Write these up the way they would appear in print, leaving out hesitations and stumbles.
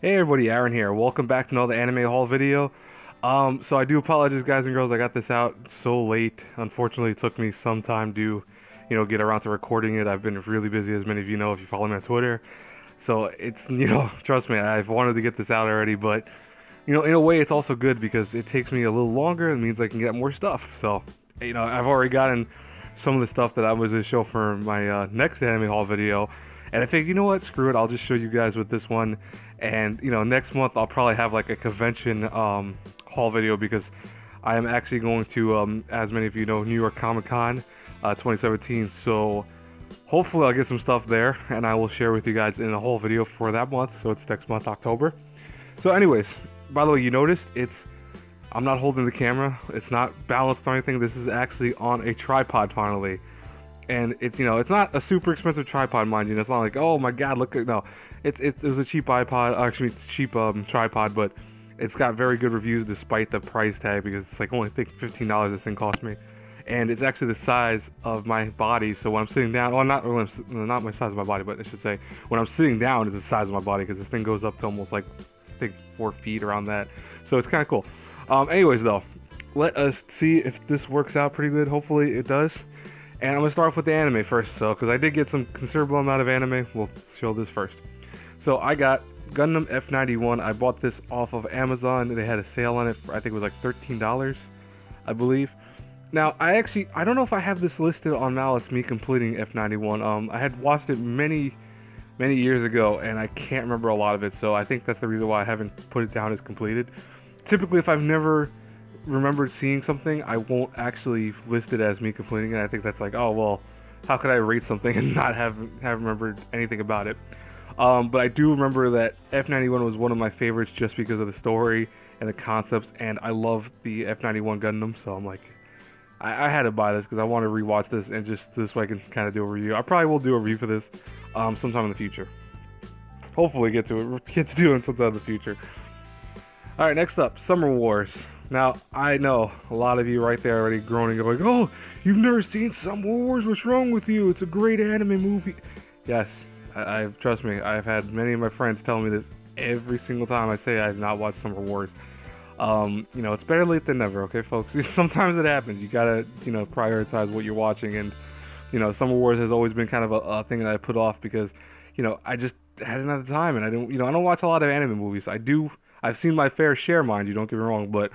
Hey everybody, Aaron here. Welcome back to another anime haul video. So I do apologize, guys and girls. I got this out so late. Unfortunately, it took me some time to, get around to recording it. I've been really busy, as many of you know if you follow me on Twitter. So it's, trust me, I've wanted to get this out already, but in a way, it's also good because it takes me a little longer. It means I can get more stuff. So, I've already gotten some of the stuff that I was going to show for my next anime haul video. And I think, you know what, screw it, I'll just show you guys with this one. And, next month I'll probably have like a convention haul video because I am actually going to, as many of you know, New York Comic Con 2017. So hopefully I'll get some stuff there and I will share with you guys in a whole video for that month. So it's next month, October. So anyways, by the way, you noticed I'm not holding the camera. It's not balanced or anything. This is actually on a tripod finally. And it's it's not a super expensive tripod, mind you. It's not like, oh my god, look at, no, it was a cheap it's cheap tripod, but it's got very good reviews despite the price tag because it's like only, I think, $15 this thing cost me, and it's actually the size of my body. So when I'm sitting down, well, not my size of my body, but I should say when I'm sitting down is the size of my body because this thing goes up to almost like, I think, 4 feet around that. So it's kind of cool. Anyways, though, let us see if this works out pretty good. Hopefully it does. And I'm going to start off with the anime first, because I did get some considerable amount of anime. We'll show this first. So I got Gundam F91. I bought this off of Amazon. They had a sale on it for, I think it was like $13, I believe. Now, I don't know if I have this listed on Malice, me completing F91. I had watched it many years ago, and I can't remember a lot of it, so I think that's the reason why I haven't put it down as completed. Typically, if I've never remembered seeing something, I won't actually list it as me completing it. I think that's like, oh well, how could I rate something and not have remembered anything about it? But I do remember that F91 was one of my favorites just because of the story and the concepts, and I love the F91 Gundam, so I'm like, I had to buy this because I want to rewatch this and just this way I can kind of do a review. I probably will do a review for this sometime in the future. Hopefully get to do it sometime in the future. Alright, next up, Summer Wars. Now, I know a lot of you right there already groaning, going, oh, you've never seen Summer Wars, what's wrong with you? It's a great anime movie. Yes, trust me, I've had many of my friends tell me this every single time I say I have not watched Summer Wars. It's better late than never, okay, folks? Sometimes it happens. You gotta, prioritize what you're watching, and, Summer Wars has always been kind of a thing that I put off because, I just hadn't had the time, and I don't watch a lot of anime movies. I've seen my fair share, mind you, don't get me wrong, but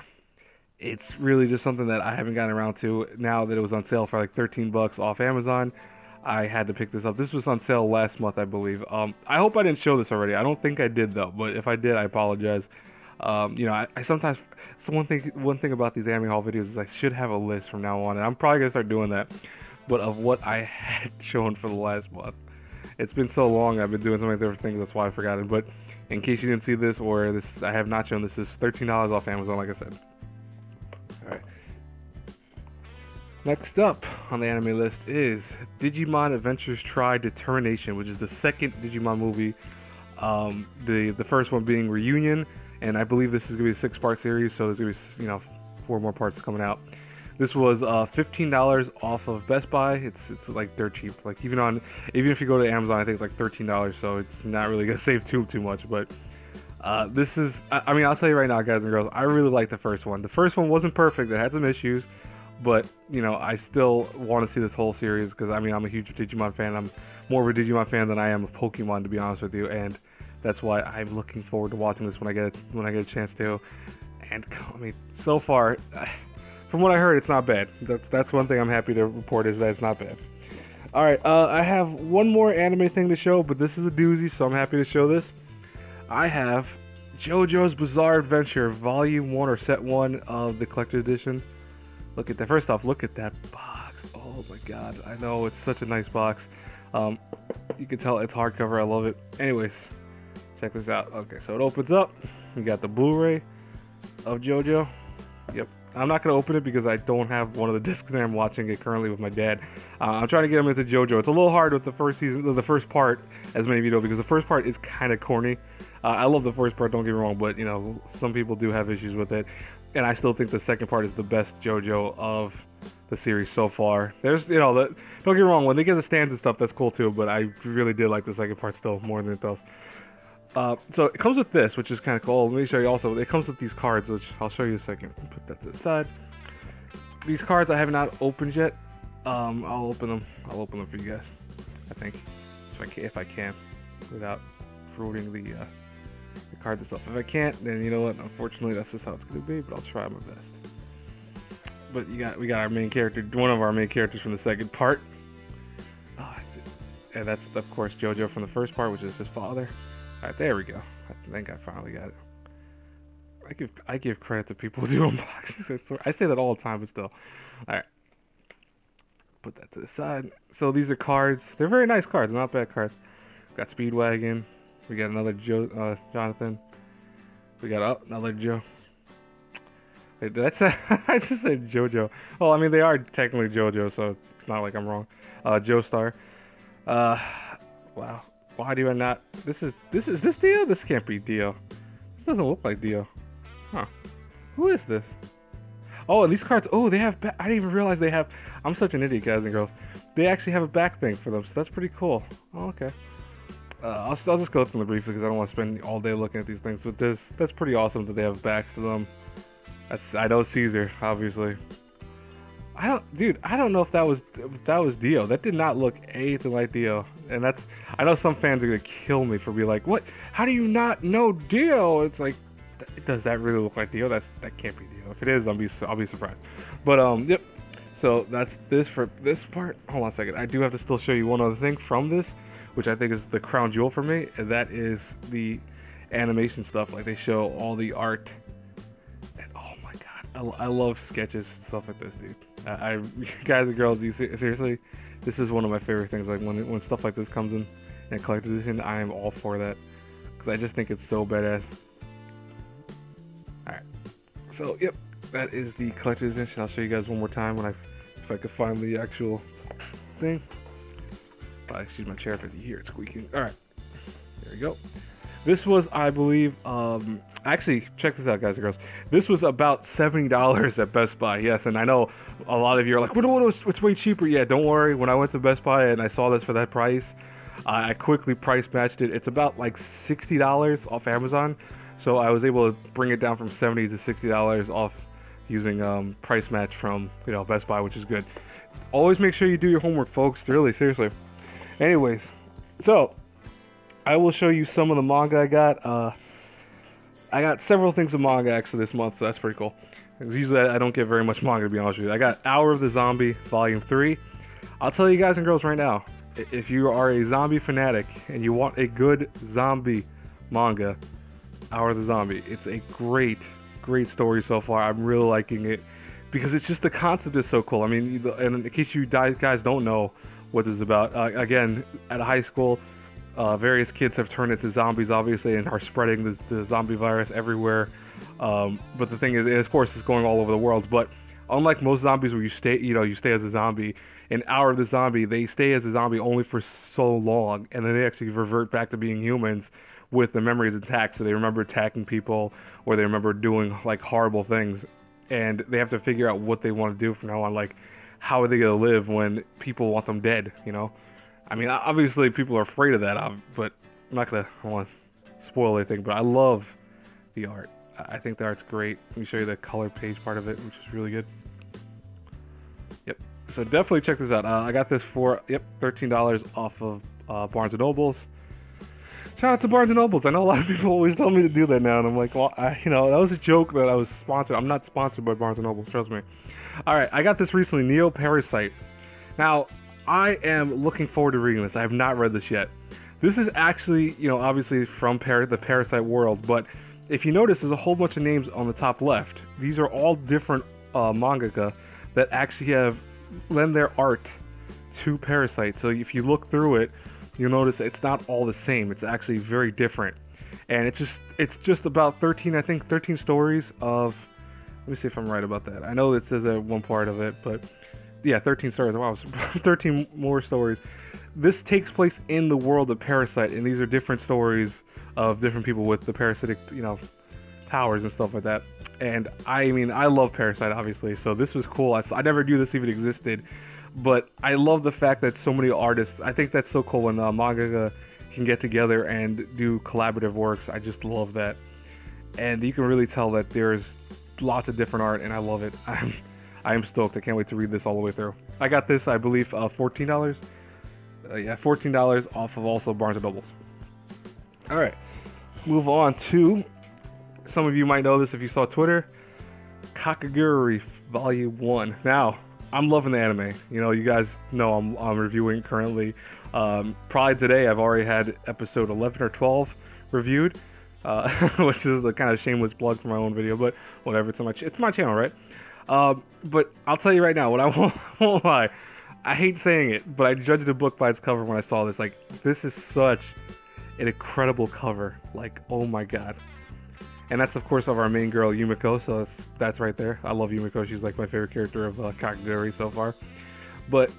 it's really just something that I haven't gotten around to. Now that it was on sale for like $13 off Amazon, I had to pick this up. This was on sale last month, I believe. I hope I didn't show this already. I don't think I did though, but if I did, I apologize. I sometimes, so one thing about these anime haul videos is I should have a list from now on, and I'm probably gonna start doing that, but of what I had shown for the last month. It's been so long, I've been doing so many different things, that's why I forgot it. But in case you didn't see this, or this, I have not shown this, is $13 off Amazon, like I said. Alright. Next up on the anime list is Digimon Adventures Tri Determination, which is the second Digimon movie. The first one being Reunion, and I believe this is going to be a 6-part series, so there's going to be 4 more parts coming out. This was $15 off of Best Buy. It's like dirt cheap. Like even if you go to Amazon, I think it's like $13. So it's not really gonna save too much. But this is, I mean, I'll tell you right now, guys and girls, I really like the first one. The first one wasn't perfect. It had some issues, but I still want to see this whole series because I'm a huge Digimon fan. I'm more of a Digimon fan than I am of Pokemon, to be honest with you, and that's why I'm looking forward to watching this when I get a chance to. And I mean, so far, from what I heard, it's not bad. That's one thing I'm happy to report, is that it's not bad. Alright, I have one more anime thing to show, but this is a doozy, so I'm happy to show this. I have JoJo's Bizarre Adventure Volume 1 or Set 1 of the Collector's Edition. Look at that. First off, look at that box. Oh my god. I know, it's such a nice box. You can tell it's hardcover. I love it. Anyways, check this out. Okay, so it opens up. We got the Blu-ray of JoJo. Yep. I'm not going to open it because I don't have one of the discs there. I'm watching it currently with my dad. I'm trying to get him into JoJo. It's a little hard with the first part, as many of you know, because the first part is kind of corny. I love the first part, don't get me wrong, but you know, some people do have issues with it, and I still think the second part is the best JoJo of the series so far. There's, you know, don't get me wrong, when they get the stands and stuff, that's cool too, but I really did like the second part still more than it does. So it comes with this, which is kind of cool. Let me show you also, it comes with these cards, which I'll show you in a second. Put that to the side. These cards I have not opened yet. I'll open them for you guys, I think, if I can, without ruining the cards itself. If I can't, then you know what, unfortunately that's just how it's going to be, but I'll try my best. But we got our main character, one of our main characters from the second part. And that's, of course, Jojo from the first part, which is his father. Alright, there we go. I think I finally got it. I give credit to people who do unboxings. I say that all the time, but still. Alright. Put that to the side. So these are cards. They're very nice cards, not bad cards. We got Speedwagon. We got another Jonathan. We got another Joe. Wait, did I say? I just said JoJo. Well, I mean they are technically JoJo, so it's not like I'm wrong. Joestar. Wow. Why do I not? This Dio? This can't be Dio. This doesn't look like Dio. Huh? Who is this? Oh, and these cards. Oh, they have. I didn't even realize they have. I'm such an idiot, guys and girls. They actually have a back thing for them, so that's pretty cool. Oh, okay. I'll just go through them briefly because I don't want to spend all day looking at these things. But that's pretty awesome that they have backs to them. I know Caesar, obviously. I don't know if that was Dio. That did not look anything like Dio. And I know some fans are gonna kill me for being like, what? How do you not know Dio? It's like, does that really look like Dio? That can't be Dio. If it is, I'll be surprised. But yep. So that's this for this part. Hold on a second. I do have to still show you one other thing from this, which I think is the crown jewel for me, and that is the animation stuff. Like they show all the art. And oh my god, I love sketches, stuff like this, dude. Guys and girls, seriously, this is one of my favorite things. Like when stuff like this comes in collector's edition, I am all for that because I just think it's so badass. All right, so yep, that is the collector's edition. I'll show you guys one more time if I could find the actual thing. Excuse my chair if you hear it squeaking. All right, there we go. This was, I believe, actually, check this out, guys and girls. This was about $70 at Best Buy. Yes, and I know a lot of you are like, it's way cheaper. Yeah, don't worry. When I went to Best Buy and I saw this for that price, I quickly price matched it. It's about like $60 off Amazon. So I was able to bring it down from $70 to $60 off using price match from Best Buy, which is good. Always make sure you do your homework, folks. Really, seriously. Anyways, so I will show you some of the manga I got. I got several things of manga actually this month, so that's pretty cool. Because usually I don't get very much manga, to be honest with you. I got Hour of the Zombie, Volume 3. I'll tell you guys and girls right now, if you are a zombie fanatic and you want a good zombie manga, Hour of the Zombie. It's a great story so far. I'm really liking it because it's just the concept is so cool. I mean, and in case you guys don't know what this is about, again, at a high school, various kids have turned into zombies, obviously, and are spreading the zombie virus everywhere. But the thing is, and of course, it's going all over the world. But unlike most zombies, where you stay as a zombie, in Hour of the Zombie, they stay as a zombie only for so long, and then they actually revert back to being humans with the memories intact. So they remember attacking people, or they remember doing like horrible things, and they have to figure out what they want to do from now on. Like, how are they gonna live when people want them dead? I mean, obviously people are afraid of that, but I don't want to spoil anything, but I love the art. I think the art's great. Let me show you the color page part of it, which is really good. Yep. So definitely check this out. I got this for, $13 off of Barnes & Nobles. Shout out to Barnes & Nobles. I know a lot of people always tell me to do that now, and I'm like, well, that was a joke that I was sponsored. I'm not sponsored by Barnes & Nobles, trust me. All right, I got this recently, Neo Parasite. Now, I am looking forward to reading this. I have not read this yet. This is actually, obviously from the Parasite world, but if you notice, there's a whole bunch of names on the top left. These are all different mangaka that actually have lend their art to Parasite. So if you look through it, you'll notice it's not all the same. It's actually very different. And it's just about 13 stories of, let me see if I'm right about that. I know it says that one part of it, but Yeah, 13 stories. Wow, 13 more stories. This takes place in the world of Parasite, and these are different stories of different people with the parasitic, powers and stuff like that. And I mean, I love Parasite, obviously, so this was cool. I never knew this even existed, but I love the fact that so many artists, I think that's so cool when manga can get together and do collaborative works. I just love that. And you can really tell that there's lots of different art, and I love it. I am stoked. I can't wait to read this all the way through. I got this, I believe, $14. Yeah, $14 off of also Barnes & Nobles. All right, move on to, some of you might know this if you saw Twitter, Bakugori Volume 1. Now, I'm loving the anime. You guys know I'm reviewing currently. Probably today I've already had episode 11 or 12 reviewed, which is the kind of shameless plug for my own video, but whatever, it's my channel, right? But I'll tell you right now, what I won't lie, I hate saying it, but I judged a book by its cover when I saw this. Like, this is such an incredible cover. Like, oh my god. And that's, of course, of our main girl, Yumiko, so that's right there. I love Yumiko. She's, like, my favorite character of Bakugori so far. But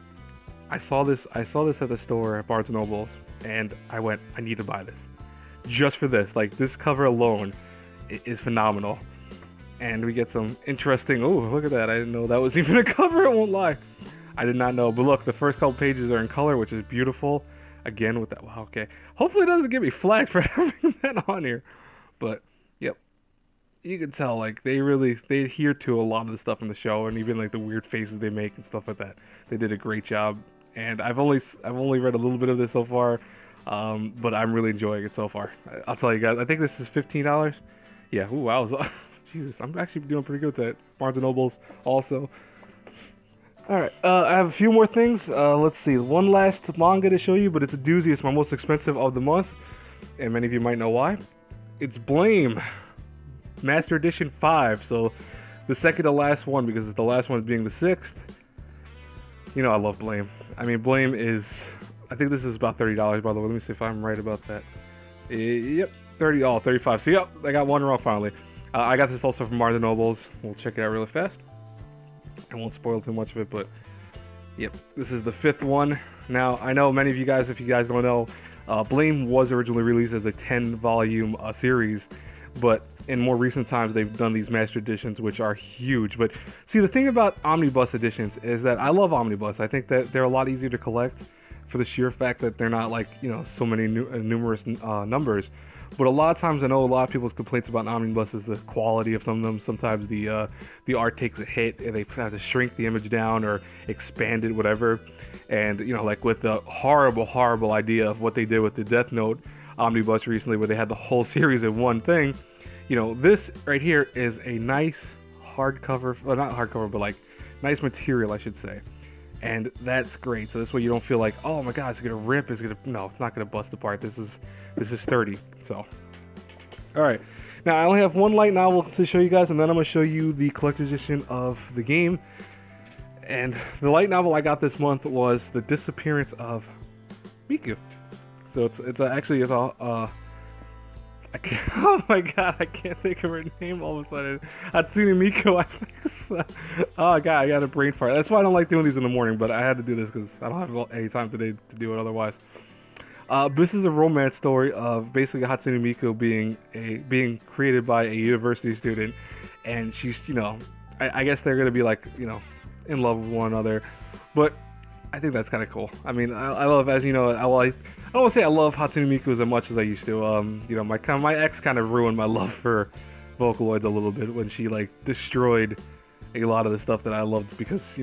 I saw this at the store at Barnes & Nobles, and I went, I need to buy this. Just for this. Like, this cover alone is phenomenal. And we get some interesting, oh, look at that. I didn't know that was even a cover, I won't lie. I did not know. But look, the first couple pages are in color, which is beautiful. Again, with that, wow, okay. Hopefully it doesn't get me flagged for having that on here. But, yep. You can tell, like, they adhere to a lot of the stuff in the show, and even, like, the weird faces they make and stuff like that. They did a great job. And I've only read a little bit of this so far, but I'm really enjoying it so far. I'll tell you guys, I think this is $15. Yeah, ooh, wow. Jesus, I'm actually doing pretty good with that. Barnes & Nobles also. Alright, I have a few more things. Let's see, one last manga to show you, but it's a doozy. It's my most expensive of the month, and many of you might know why. It's Blame, Master Edition 5, so the second to last one, because the last one is being the 6th. I love Blame. I mean, Blame is, I think this is about $30, by the way. Let me see if I'm right about that. Yep, 30, oh, 35. So, yep, I got one wrong finally. I got this also from Barnes & Nobles. We'll check it out really fast. I won't spoil too much of it, but yep, this is the 5th one. Now, I know many of you guys, if you guys don't know, Blame was originally released as a 10-volume series, but in more recent times, they've done these master editions, which are huge. But see, the thing about omnibus editions is that I love omnibus. I think that they're a lot easier to collect for the sheer fact that they're not like, so many numerous numbers. But a lot of times, I know a lot of people's complaints about omnibus is the quality of some of them. Sometimes the art takes a hit, and they have to shrink the image down or expand it, whatever. And like with the horrible idea of what they did with the Death Note omnibus recently, where they had the whole series in one thing. This right here is a nice hardcover, well, not hardcover, but like nice material, I should say. And that's great. So this way you don't feel like, oh my god, it's gonna rip. No, it's not gonna bust apart. This is sturdy. So, all right. Now I only have one light novel to show you guys, and then I'm gonna show you the collector's edition of the game. And the light novel I got this month was The Disappearance of Miku. So it's actually oh my god, I can't think of her name all of a sudden. Hatsune Miku, I think so. Oh god, I got a brain fart. That's why I don't like doing these in the morning, but I had to do this because I don't have any time today to do it otherwise. This is a romance story of basically Hatsune Miku being created by a university student, and she's, I guess they're gonna be like, in love with one another, but I think that's kind of cool. I mean, I love, as you know, I don't want to say I love Hatsune Miku as much as I used to. My ex kind of ruined my love for Vocaloids a little bit when she like destroyed a lot of the stuff that I loved, because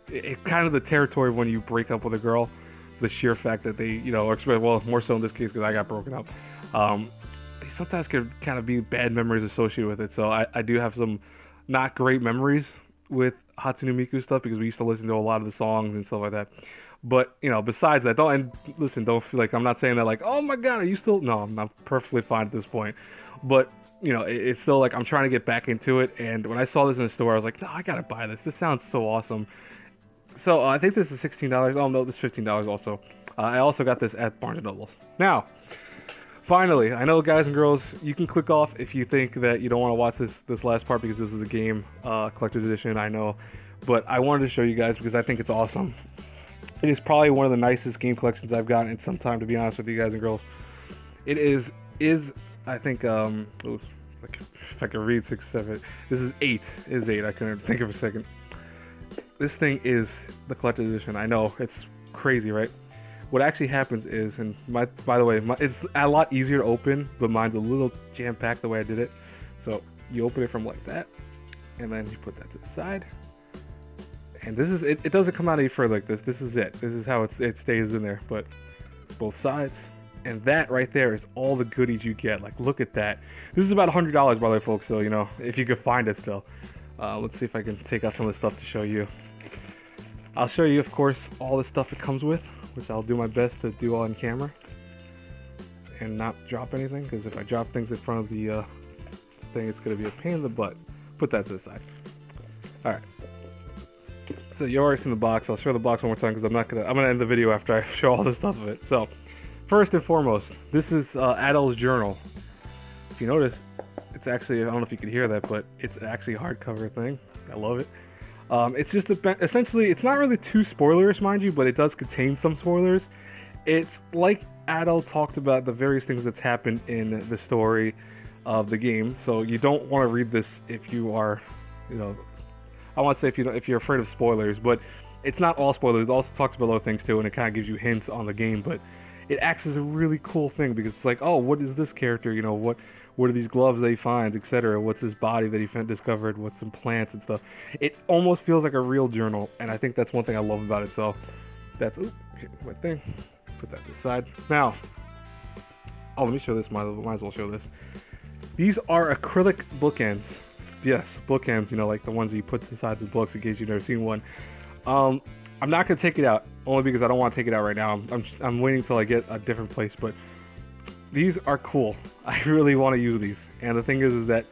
it's kind of the territory of when you break up with a girl, the sheer fact that they or well, more so in this case because I got broken up. They sometimes could kind of be bad memories associated with it. So I do have some not great memories with Hatsune Miku stuff, because we used to listen to a lot of the songs and stuff like that. But besides that, don't feel like I'm not saying that like, oh my god, are you still? No, I'm perfectly fine at this point. But it's still like I'm trying to get back into it. And when I saw this in the store, I was like, no, I gotta buy this. This sounds so awesome. So I think this is $16. Oh no, this is $15 also. I also got this at Barnes & Nobles. Now, finally, I know, guys and girls, you can click off if you think that you don't want to watch this last part because this is a game collector's edition, I know. but I wanted to show you guys because I think it's awesome. It is probably one of the nicest game collections I've gotten in some time, to be honest with you guys and girls. It is I think oops, if I can read 6, 7. This is 8. It is 8. I couldn't think of a second. This thing is the collector's edition. I know it's crazy, right? What actually happens is, and by the way, it's a lot easier to open, but mine's a little jam-packed the way I did it. So you open it from like that, and then you put that to the side. And this is it. It doesn't come out any further like this. This is it. This is how it stays in there. But it's both sides. And that right there is all the goodies you get. Like, look at that. This is about $100, by the way, folks. So, you know, if you could find it still. Let's see if I can take out some of the stuff to show you. I'll show you, of course, all the stuff it comes with, which I'll do my best to do on camera and not drop anything, because if I drop things in front of the thing, it's going to be a pain in the butt. Put that to the side. All right. So you already seen the box. I'll show the box one more time because I'm gonna end the video after I show all the stuff of it. So, first and foremost, this is Adol's journal. If you notice, it's actually, I don't know if you can hear that, but it's actually a hardcover thing. I love it. It's just essentially, it's not really too spoilerish, mind you, but it does contain some spoilers. It's like Adol talked about the various things that's happened in the story of the game. So you don't want to read this if you are, you know, I want to say if you're afraid of spoilers, but it's not all spoilers. It also talks about other things too, and it kind of gives you hints on the game. But it acts as a really cool thing because it's like, oh, what is this character? You know, what are these gloves they find, etc. What's this body that he discovered? What's some plants and stuff? It almost feels like a real journal, and I think that's one thing I love about it. So that's okay, my thing. Put that to the side. Now, oh, let me show this. Might as well show this. These are acrylic bookends. Yes, bookends, you know, like the ones that you put to the sides of books in case you've never seen one. I'm not going to take it out, only because I don't want to take it out right now. I'm waiting till I get a different place, but these are cool. I really want to use these. And the thing is that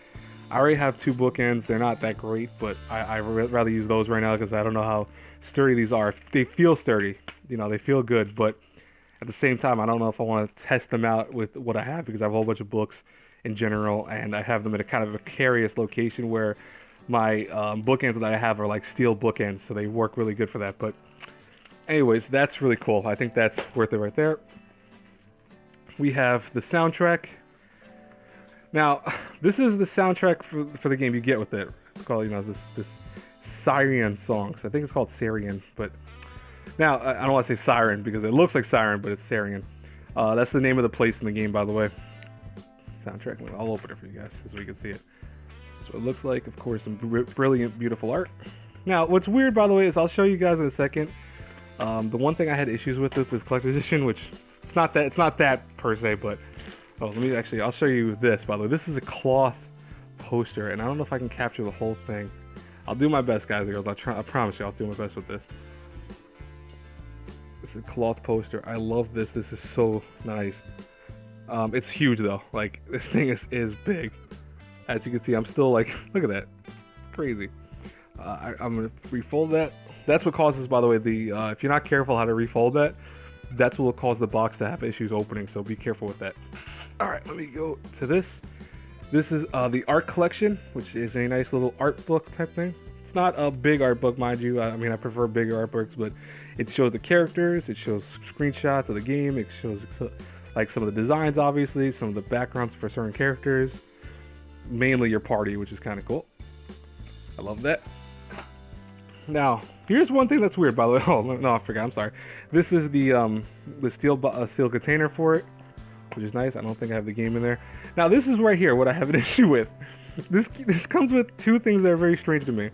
I already have 2 bookends. They're not that great, but I'd rather use those right now because I don't know how sturdy these are. They feel sturdy, you know, they feel good, but at the same time, I don't know if I want to test them out with what I have because I have a whole bunch of books in general, and I have them in a kind of a precarious location where my bookends that I have are like steel bookends, so they work really good for that. But anyways, that's really cool. I think that's worth it right there. We have the soundtrack. Now, this is the soundtrack for the game you get with it. It's called, you know, this Siren songs. I think it's called Sarian, but now I don't want to say Siren because it looks like Siren, but it's Sarian. That's the name of the place in the game, by the way. Soundtrack. I'll open it for you guys so we can see it. So it looks like, of course, some brilliant, beautiful art. Now, what's weird, by the way, is I'll show you guys in a second. The one thing I had issues with this collector's edition, which it's not that per se, but I'll show you this. By the way, this is a cloth poster, and I don't know if I can capture the whole thing. I'll do my best, guys and girls. I promise you, I'll do my best with this. This is a cloth poster. I love this. This is so nice. It's huge though. Like, this thing is big. As you can see, I'm still like, look at that. It's crazy. I'm gonna refold that. That's what causes, by the way, if you're not careful how to refold that, that's what will cause the box to have issues opening. So be careful with that. All right, let me go to this. This is the art collection, which is a nice little art book type thing. It's not a big art book, mind you. I mean, I prefer bigger art books, but it shows the characters. It shows screenshots of the game. It shows like some of the designs, obviously, some of the backgrounds for certain characters, mainly your party, which is kind of cool. I love that. Now, here's one thing that's weird, by the way. Oh no, I forgot. I'm sorry. This is the steel container for it, which is nice. I don't think I have the game in there. Now, this is right here what I have an issue with. This comes with 2 things that are very strange to me.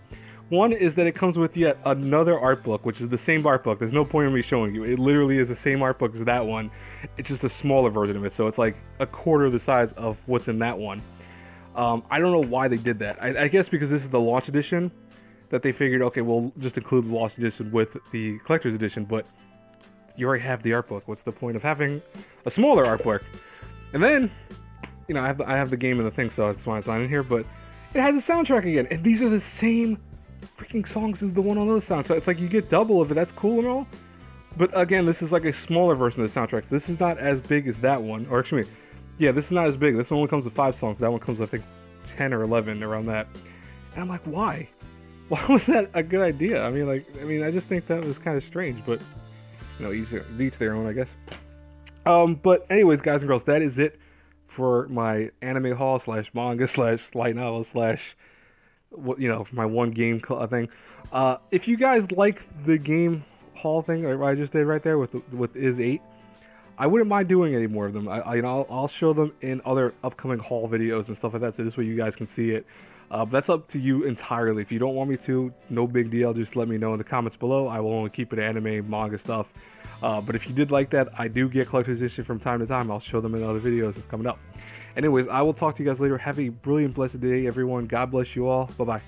One is that it comes with yet another art book, which is the same art book. There's no point in me showing you. It literally is the same art book as that one. It's just a smaller version of it. So it's like a quarter the size of what's in that one. I don't know why they did that. I guess because this is the launch edition that they figured, okay, we'll just include the launch edition with the collector's edition, but you already have the art book. What's the point of having a smaller art book? And then, you know, I have the game and the thing, so it's why it's not in here, but it has a soundtrack again. And these are the same freaking songs as the one on those sounds. So it's like you get double of it. That's cool and all. But again, this is like a smaller version of the soundtracks. This is not as big as that one. Or actually, yeah, this is not as big. This one only comes with 5 songs. That one comes, I think, 10 or 11 around that. And I'm like, why? Why was that a good idea? I mean, like, I just think that was kind of strange, but each their own, I guess. But anyways, guys and girls, that is it for my anime haul slash manga slash light novel slash my one game thing. If you guys like the game haul thing like I just did right there with Is 8, I wouldn't mind doing any more of them. I'll show them in other upcoming haul videos and stuff like that, so this way you guys can see it. That's up to you entirely. If you don't want me to, no big deal. Just let me know in the comments below. I will only keep it anime, manga stuff. But if you did like that, I do get collector's edition from time to time. I'll show them in other videos coming up. Anyways, I will talk to you guys later. Have a brilliant, blessed day, everyone. God bless you all. Bye-bye.